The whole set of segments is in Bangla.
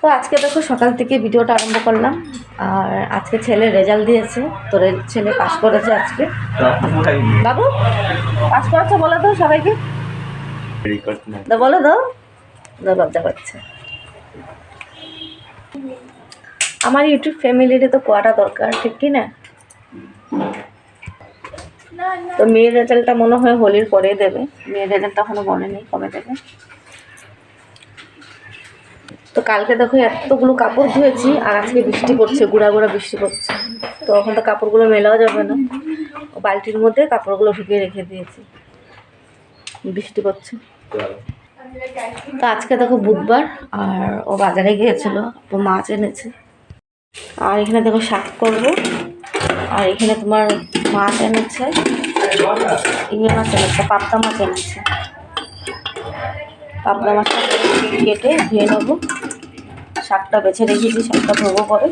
তো আজকে দেখো সকাল থেকে ভিডিওটা আরম্ভ করলাম। আর আজকে ছেলে রেজাল্ট দিয়েছে, তোর ছেলে পাস করেছে আজকে। বাবু পাস করেছে বলে দাও সবাইকে, বলে দাও, লজ্জা পাচ্ছে। আমার ইউটিউব ফ্যামিলিতে তো কোয়াটা দরকার, ঠিক কি না? তো মেয়ের রেজাল্টটা মনে হয় হোলির পরে দেবে, মেয়ের রেজাল্টটা এখনো বলেনি কবে দেবে। তো কালকে দেখো এতগুলো কাপড় ধুয়েছি, আর আজকে বৃষ্টি পড়ছে, গুঁড়া গুঁড়া বৃষ্টি পড়ছে। তো এখন তো কাপড়গুলো মেলাও যাবে না, বালতির মধ্যে কাপড়গুলো ঢুকিয়ে রেখে দিয়েছি, বৃষ্টি পড়ছে। তো আজকে দেখো বুধবার, আর ও বাজারে গিয়েছিল, তো মাছ এনেছে। আর এখানে দেখো শাক করবো, আর এখানে তোমার মাছ এনেছে, ইয়ে মাছ এনেছে, পাবদা মাছ এনেছে। পাবদা মাছটা কেটে ধুয়ে নেবো, শাকটা বেছে রেখেছি, শাকটা ধোবো পরে।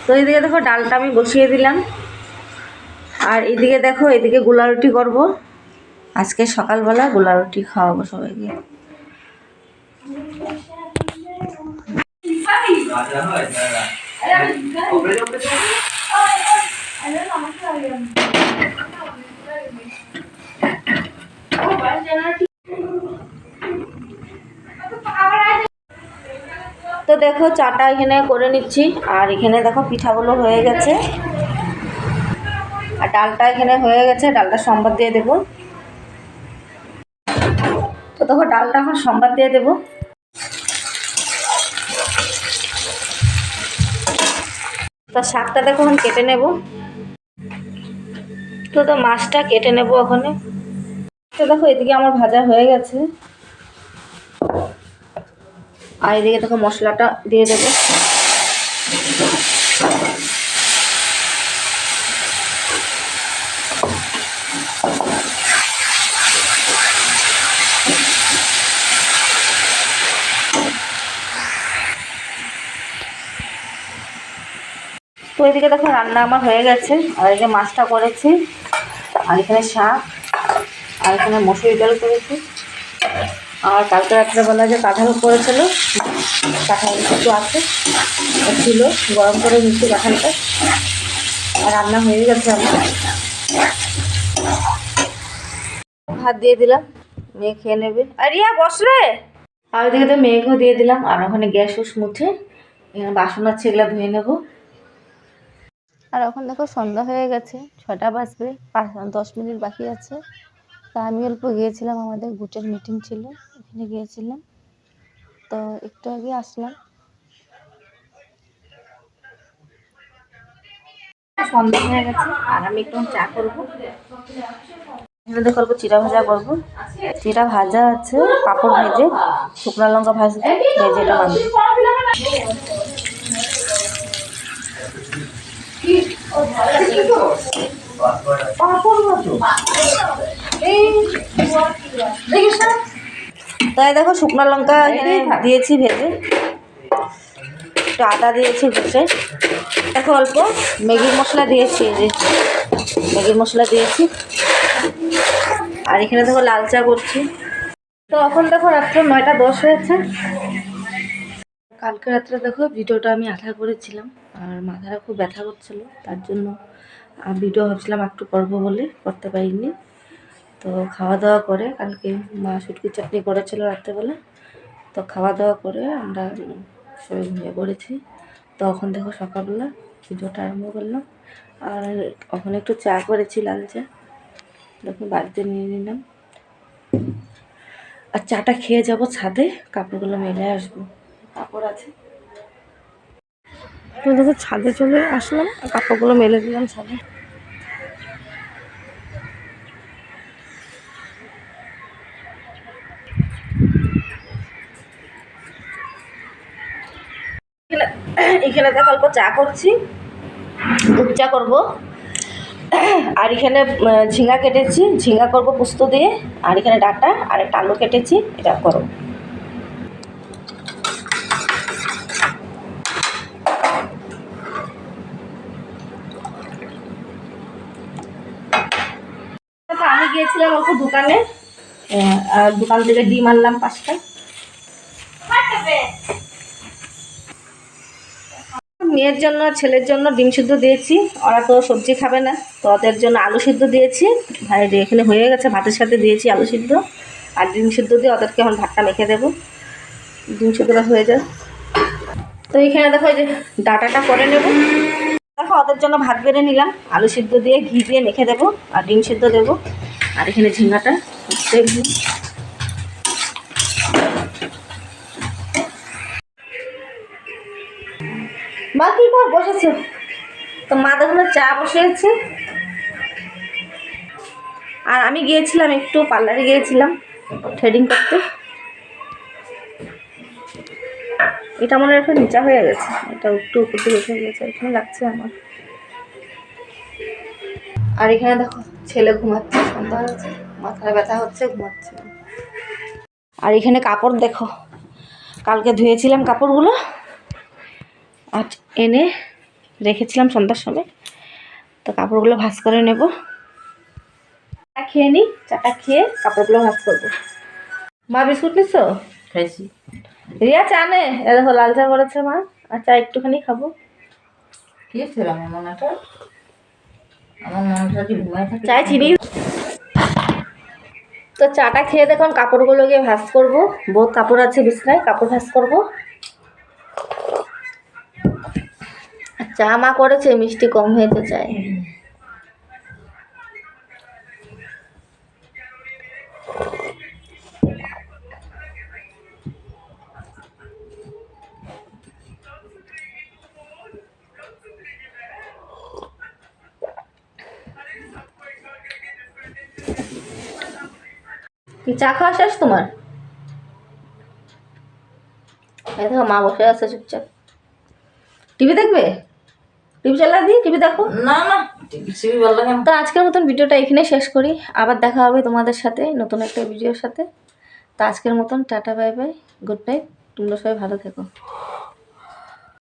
তো এইদিকে দেখো ডালটা আমি বসিয়ে দিলাম, আর এইদিকে দেখো এদিকে গোলা রুটি করবো। আজকে সকালবেলা গোলা রুটি খাওয়াবো সবাইকে। তো দেখো চাটা এখানে করে নিচ্ছি, আর এখানে দেখো পিঠাগুলো হয়ে গেছে, আর ডালটা এখানে হয়ে গেছে, ডালটা সম্বাদ দিয়ে দেবো। তো দেখো ডালটা এখন সম্বাদ দিয়ে দেবো। তো শাকটা দেখো এখন কেটে নেব। তো মাছটা কেটে নেব ওখানে। তো দেখো এদিকে আমার ভাজা হয়ে গেছে, আর এদিকে দেখো মশলাটা দিয়ে দেবো। তো এদিকে দেখো রান্না আমার হয়ে গেছে, আর এই যে মাছটা করেছি, আর এখানে শাক, আর এখানে মসুরি ডাল করেছি, আর কালকে রাত্রেবেলা যে কাঁঠাল করেছিল, কাঁঠাল একটু আছে ছিল, গরম করে নিচ্ছি কাঁঠালটা। আর রান্না হয়ে গেছে আমার, ভাত দিয়ে দিলাম, মেয়ে খেয়ে নেবে। আর রিয়া বসলে, আর ওইদিকে তো মেয়েকেও দিয়ে দিলাম। আর ওখানে গ্যাস উস মুছে এখানে বাসন আছে, এগুলো ধুয়ে নেবো। আর এখন দেখো সন্ধ্যা হয়ে গেছে, 6টা বাজবে, 10 মিনিট বাকি আছে। তা আমি অল্প গিয়েছিলাম, আমাদের গুটের মিটিং ছিল, ওখানে গিয়েছিলাম, তো একটু আগে আসলাম। সন্ধ্যা হয়ে গেছে, আর আমি একটু চা করবো। এখানে দেখো অল্প চিরা ভাজা করবো, চিরা ভাজা আছে, পাঁপড় ভেজে, শুকনো লঙ্কা ভাজবে, ভেজে এটা বাঁধবে। তাই দেখো শুকনো লঙ্কা এখানে দিয়েছি ভেজে, একটু আদা দিয়েছি ঘষে, দেখো অল্প ম্যাগির মশলা দিয়েছি, এই যে ম্যাগির মশলা দিয়েছি। আর এখানে দেখো লাল চা করছি। তো এখন দেখো রাত্রে 9টা 10 হয়েছে। কালকে রাত্রে দেখো ভিডিওটা আমি আধা করেছিলাম, আর মাথাটা খুব ব্যথা করছিল, তার জন্য ভিডিও ভাবছিলাম একটু করবো বলে করতে পারিনি। তো খাওয়া দাওয়া করে, কালকে মা শুটকি চাটনি করেছিল রাত্রেবেলা, তো খাওয়া দাওয়া করে আমরা সবাই ঘুমিয়ে পড়েছি। তো এখন দেখো সকালবেলা ভিডিওটা আরম্ভ করলাম। আর ওখানে একটু চা করেছি, লাল চা, দেখো বাড়িতে নিয়ে নিলাম। আর চাটা খেয়ে যাব ছাদে, কাপড়গুলো মেলে আসবো, কাপড় আছে। তো দেখো ছাদে চলে আসলাম, কাপড়গুলো মেলে দিলাম ছাদে। এখানে দেখো অল্প চা করছি, দুধ চা করবো। আর এখানে ঝিঙ্গা কেটেছি, ঝিঙ্গা করবো পোস্ত দিয়ে। আর এখানে ডাঁটা আর একটা আলু কেটেছি, এটা করো। আমি গিয়েছিলাম অল্প দোকানে, আর দোকান থেকে ডিম আনলাম 5টা। মেয়ের জন্য ছেলের জন্য ডিম সিদ্ধ দিয়েছি, ওরা তো সবজি খাবে না, তো ওদের জন্য আলু সিদ্ধ দিয়েছি। ভাই এখানে হয়ে গেছে, ভাতের সাথে দিয়েছি আলু সিদ্ধ আর ডিম সিদ্ধ দিয়ে ওদেরকে এখন ভাতটা মেখে দেবো, ডিম সিদ্ধটা হয়ে যায়। তো এখানে দেখো এই যে ডাটাটা করে নেব। দেখো ওদের জন্য ভাত বেড়ে নিলাম, আলু সিদ্ধ দিয়ে ঘি দিয়ে মেখে দেবো আর ডিম সিদ্ধ দেবো। আর এখানে ঝিঙ্গাটা মা কি করে বসেছে, তো মা দেখুন চা বসিয়েছে। আর আমি গিয়েছিলাম একটু পার্লারে গিয়েছিলাম থ্রেডিং করতে। এটা মনে হয় একটু নিচা হয়ে গেছে, এটা একটু উপর দিকে উঠে গেছে, এখানে লাগছে আমার। আর এখানে দেখো ছেলে ঘুমাচ্ছে, সন্ধ্যা হয়েছে, মাথায় ব্যথা হচ্ছে, ঘুমাচ্ছে। আর এখানে কাপড় দেখো, কালকে ধুয়েছিলাম কাপড়গুলো আর এনে রেখেছিলাম সন্ধ্যার সময়, তো কাপড়গুলো ভাঁজ করে নেব। চা খেয়ে নিই, চাটা খেয়ে কাপড়গুলো ভাঁজ করবো। মা বিস্কুট নিচ্ছ? খাইছি। রিয়া চা নে, এ দেখো লাল চা করেছে মা, আর চা একটুখানি খাবো। কি ছিল আমার মনেটা কি ঘুমায় থাকে? চাই চিনি। তো চাটা খেয়ে দেখুন কাপড়গুলো গিয়ে ভাঁজ করবো, বহুত কাপড় আছে বিছনায়, কাপড় ভাঁজ করবো। চা মা করেছে, মিষ্টি কম হয়েছে চাই। কি চা খাওয়া শেষ তোমার? এই দেখো মা বসে আছে চুপচাপ, টিভি দেখবে? টিভি চালা দিই, টিভি দেখো। না না, টিভি ভালো লাগে না। তো আজকের মতন ভিডিওটা এখানে শেষ করি, আবার দেখা হবে তোমাদের সাথে নতুন একটা ভিডিওর সাথে। তো আজকের মতন tata, bye bye, good night, তোমরা সবাই ভালো থেকো।